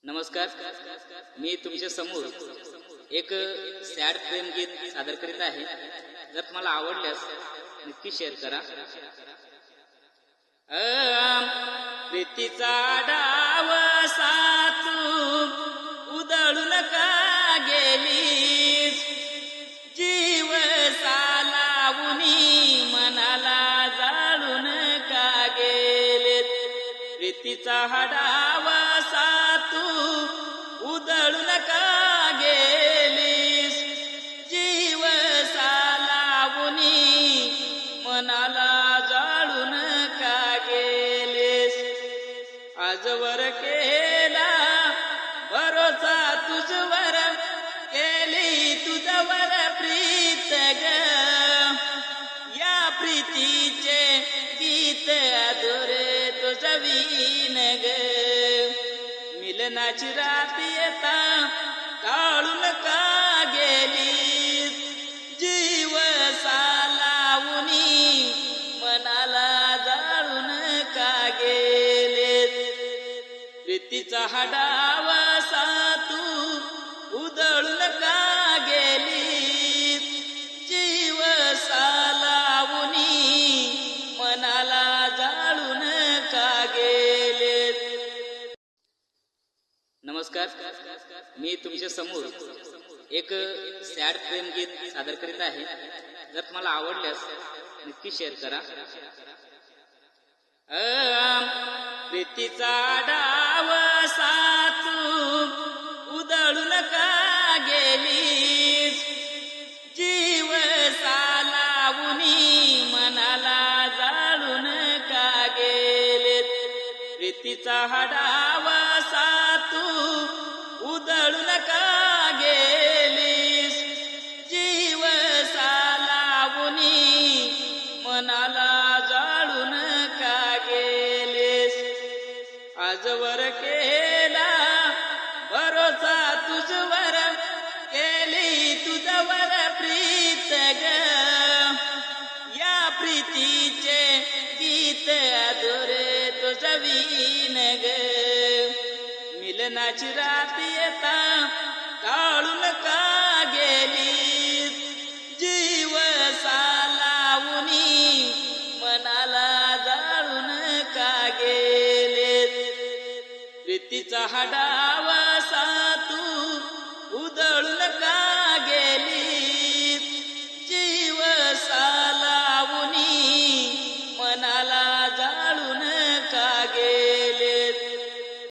नमस्कार. मी तुमच्या समोर एक सॅड प्रेम गीत सादर करीत आहे. जर तुम्हाला आवडल्यास नक्की शेअर करा. प्रीतीचा डाव सातू उधळून का गेलीस, जीव सालावुनी मनाला जाळून का गेलेत. प्रीतीचा डाव सातू उधळून का गेलीस, जीव सालावुनी मनाला जाळून का गेलीस. आजवर केला भरोसा तुझवर, केली तुझवर प्रीत ग. या प्रीतीचे गीत अधुरे तुझ वीण ग. मिलनाची रात येता टाळून का गेलीस, जीव सालावुनी मनाला जाळून का गेलेत. प्रीतीचा डाव सातू उधळून का गेलीस, जीव सालावुनी मनाला जाळून का गेलेत. नमस्कार. मी तुमच्या समोर एक सॅड प्रेम गीत सादर करीत आहे. जर तुम्हाला आवडल्यास नक्की शेअर करा. प्रीतीचा डाव सातू उधळून का गेलीस, जीव सालावुनी मनाला जाळून का गेलेत. प्रीतीचा डाव सातू उधळून का गेलीस, जीव सालावुनी मनाला जाळून का गेलीस. आजवर केला भरोसा तुझवर, केली तुझवर प्रीत ग. या प्रीतीचे गीत अधुरे तुझ वीण ग. मिलनाची रात येता टाळून का गेलीस, जीव सालावुनी मनाला जाळून का गेलेत. प्रीतीचा डाव